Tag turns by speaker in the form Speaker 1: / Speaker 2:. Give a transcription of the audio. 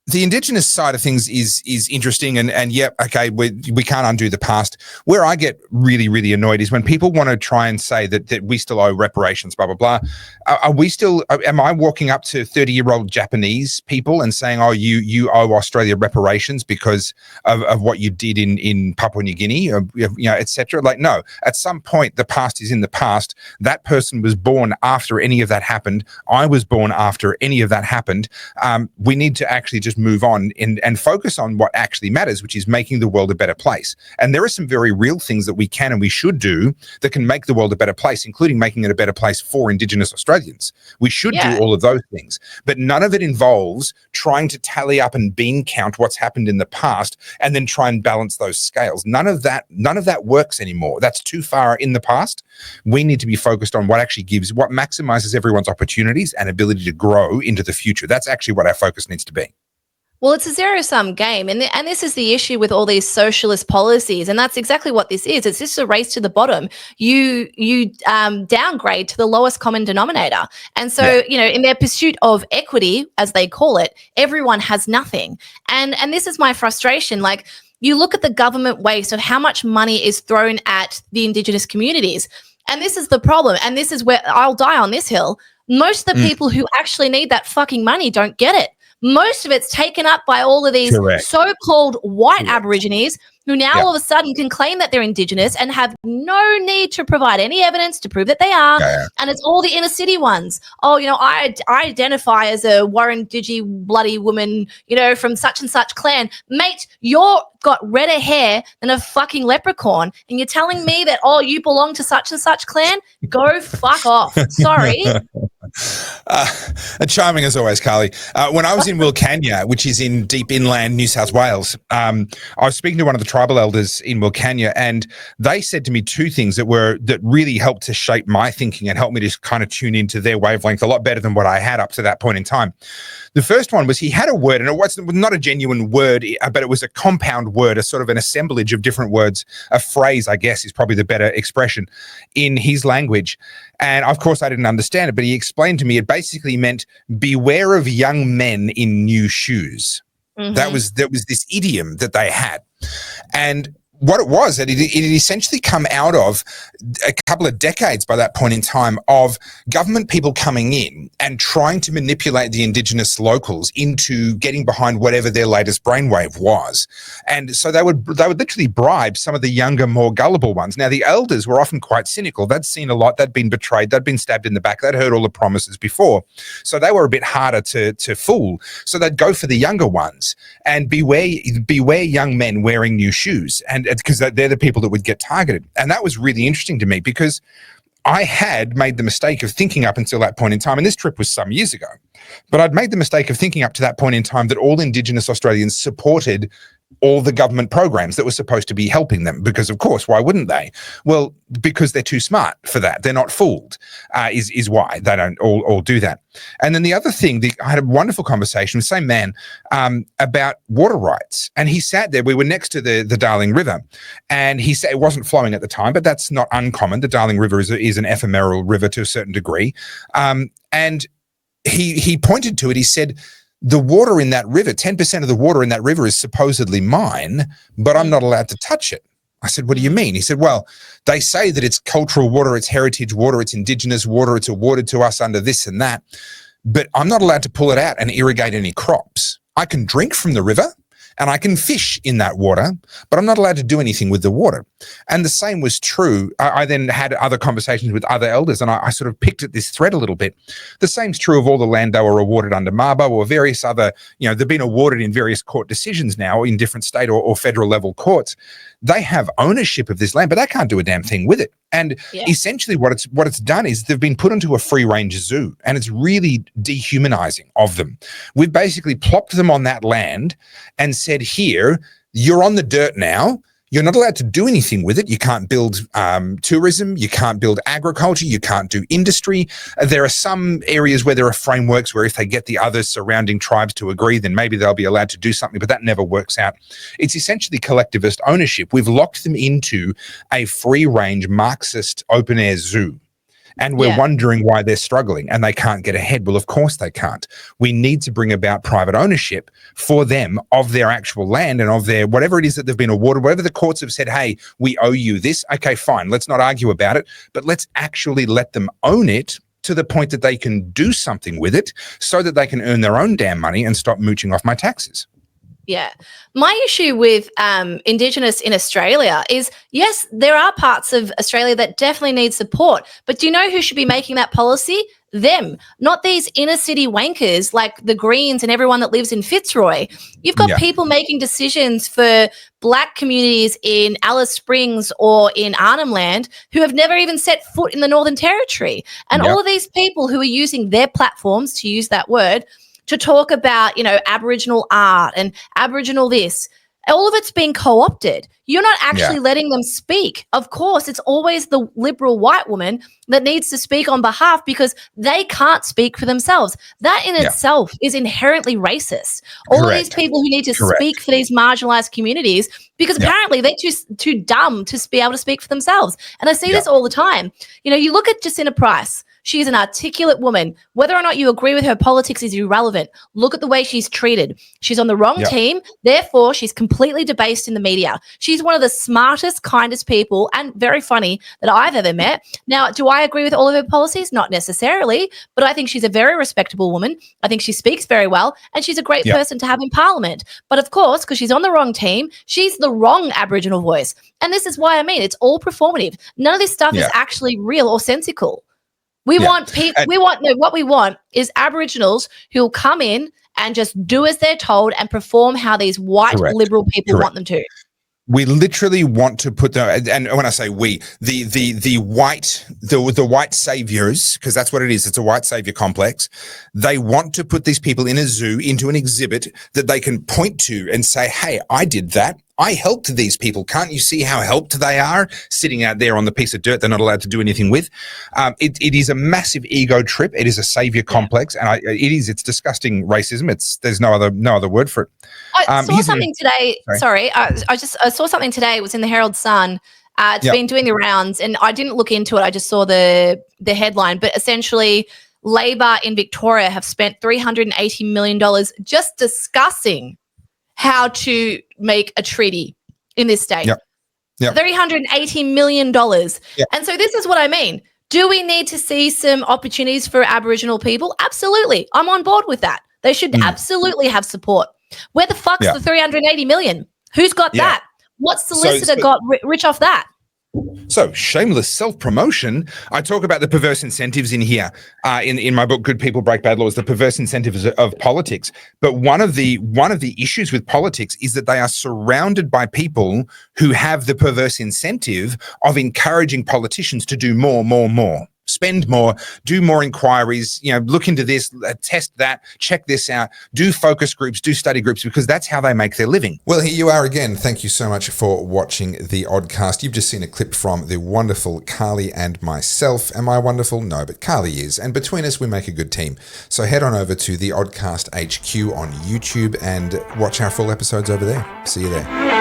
Speaker 1: The Indigenous side of things is interesting, and yeah, okay, we can't undo the past. Where I get really, really annoyed is when people want to try and say that we still owe reparations, blah, blah, blah. Am I walking up to 30-year-old Japanese people and saying, oh, you owe Australia reparations because of what you did in Papua New Guinea, or, et cetera? Like, no, at some point, the past is in the past. That person was born after any of that happened. I was born after any of that happened. We need to actually just move on and focus on what actually matters, which is making the world a better place. And there are some very real things that we can and we should do that can make the world a better place, including making it a better place for Indigenous Australians. We should do all of those things, but none of it involves trying to tally up and bean count what's happened in the past and then try and balance those scales. None of that works anymore. That's too far in the past. We need to be focused on what actually what maximizes everyone's opportunities and ability to grow into the future. That's actually what our focus needs to be.
Speaker 2: Well, it's a zero-sum game, and this is the issue with all these socialist policies, and that's exactly what this is. It's just a race to the bottom. You downgrade to the lowest common denominator, and so in their pursuit of equity, as they call it, everyone has nothing. And this is my frustration. Like, you look at the government waste of how much money is thrown at the Indigenous communities, and this is the problem. And this is where I'll die on this hill. Most of the people who actually need that fucking money don't get it. Most of it's taken up by all of these so-called white Aborigines who now all of a sudden can claim that they're Indigenous and have no need to provide any evidence to prove that they are. And it's all the inner city ones. Oh, I identify as a Warren Digi bloody woman, from such and such clan. Mate, you're got redder hair than a fucking leprechaun. And you're telling me that, oh, you belong to such and such clan? Go fuck off. Sorry.
Speaker 1: Charming as always, Carly. When I was in Wilcannia, which is in deep inland New South Wales, I was speaking to one of the tribal elders in Wilcannia, and they said to me two things that really helped to shape my thinking and helped me to kind of tune into their wavelength a lot better than what I had up to that point in time. The first one was he had a word, and it was not a genuine word, but it was a compound word, a sort of an assemblage of different words. A phrase, I guess, is probably the better expression in his language. And of course, I didn't understand it, but he explained to me it basically meant beware of young men in new shoes. That was this idiom that they had. And what it was, it had essentially come out of a couple of decades by that point in time of government people coming in and trying to manipulate the Indigenous locals into getting behind whatever their latest brainwave was. And so they would literally bribe some of the younger, more gullible ones. Now, the elders were often quite cynical. They'd seen a lot. They'd been betrayed. They'd been stabbed in the back. They'd heard all the promises before. So they were a bit harder to fool. So they'd go for the younger ones and beware young men wearing new shoes. And because they're the people that would get targeted. And that was really interesting to me because I had made the mistake of thinking up until that point in time, and this trip was some years ago, but I'd made the mistake of thinking up to that point in time that all Indigenous Australians supported all the government programs that were supposed to be helping them, because of course, why wouldn't they? Well, because they're too smart for that. They're not fooled, is why they don't all do that. And then the other thing, I had a wonderful conversation with the same man about water rights. And he sat there, we were next to the Darling River, and he said it wasn't flowing at the time, but that's not uncommon. The Darling River is an ephemeral river to a certain degree. And he pointed to it, he said, the water in that river, 10% of the water in that river is supposedly mine, but I'm not allowed to touch it. I said, what do you mean? He said, well, they say that it's cultural water, it's heritage water, it's Indigenous water, it's awarded to us under this and that, but I'm not allowed to pull it out and irrigate any crops. I can drink from the river and I can fish in that water, but I'm not allowed to do anything with the water. And the same was true. I then had other conversations with other elders, and I sort of picked at this thread a little bit. The same's true of all the land they were awarded under Mabo or various other, they've been awarded in various court decisions now in different state or federal level courts. They have ownership of this land, but they can't do a damn thing with it. And essentially what it's done is they've been put into a free-range zoo, and it's really dehumanizing of them. We've basically plopped them on that land and said, here, you're on the dirt now. You're not allowed to do anything with it. You can't build tourism. You can't build agriculture. You can't do industry. There are some areas where there are frameworks where if they get the other surrounding tribes to agree, then maybe they'll be allowed to do something, but that never works out. It's essentially collectivist ownership. We've locked them into a free-range Marxist open-air zoo. and we're wondering why they're struggling and they can't get ahead. Well, of course they can't. We need to bring about private ownership for them of their actual land and of their whatever it is that they've been awarded, whatever the courts have said, hey, we owe you this. Okay, fine. Let's not argue about it, but let's actually let them own it to the point that they can do something with it so that they can earn their own damn money and stop mooching off my taxes.
Speaker 2: Yeah. My issue with Indigenous in Australia is, yes, there are parts of Australia that definitely need support. But do you know who should be making that policy? Them, not these inner city wankers like the Greens and everyone that lives in Fitzroy. You've got people making decisions for Black communities in Alice Springs or in Arnhem Land who have never even set foot in the Northern Territory. And all of these people who are using their platforms, to use that word, to talk about, you know, Aboriginal art and Aboriginal this, all of it's being co-opted. You're not actually letting them speak. Of course, it's always the liberal white woman that needs to speak on behalf because they can't speak for themselves. That in itself is inherently racist. All of these people who need to speak for these marginalized communities because apparently they're too dumb to be able to speak for themselves. And I see this all the time. You know, you look at Jacinta Price. She's an articulate woman. Whether or not you agree with her politics is irrelevant. Look at the way she's treated. She's on the wrong team. Therefore, she's completely debased in the media. She's one of the smartest, kindest people and very funny that I've ever met. Now, do I agree with all of her policies? Not necessarily, but I think she's a very respectable woman. I think she speaks very well, and she's a great person to have in Parliament. But of course, because she's on the wrong team, she's the wrong Aboriginal voice. And this is why I mean it's all performative. None of this stuff is actually real or sensical. We want people. What we want is Aboriginals who'll come in and just do as they're told and perform how these white liberal people want them to.
Speaker 1: We literally want to put the, and when I say we, the white saviors, because that's what it is. It's a white savior complex. They want to put these people in a zoo, into an exhibit that they can point to and say, hey, I did that. I helped these people. Can't you see how helped they are sitting out there on the piece of dirt they're not allowed to do anything with? It is a massive ego trip. It is a savior complex, and it's disgusting racism. There's no other word for it.
Speaker 2: I saw something today. Sorry, I saw something today. It was in the Herald Sun. It's been doing the rounds, and I didn't look into it. I just saw the headline. But essentially, Labor in Victoria have spent $380 million just discussing how to make a treaty in this state. $380 million. And so this is what I mean. Do we need to see some opportunities for Aboriginal people? Absolutely. I'm on board with that. They should absolutely have support. Where the fuck's the 380 million? Who's got that? What solicitor got rich off that?
Speaker 1: So shameless self-promotion. I talk about the perverse incentives in here in my book, Good People Break Bad Laws, the perverse incentives of politics. But one of the issues with politics is that they are surrounded by people who have the perverse incentive of encouraging politicians to do more. Spend more, do more inquiries, look into this, test that, check this out, do focus groups, do study groups, because that's how they make their living. Well, here you are again. Thank you so much for watching the Oddcast. You've just seen a clip from the wonderful Carly and myself. Am I wonderful? No, but Carly is. And between us, we make a good team. So head on over to the Oddcast HQ on YouTube and watch our full episodes over there. See you there.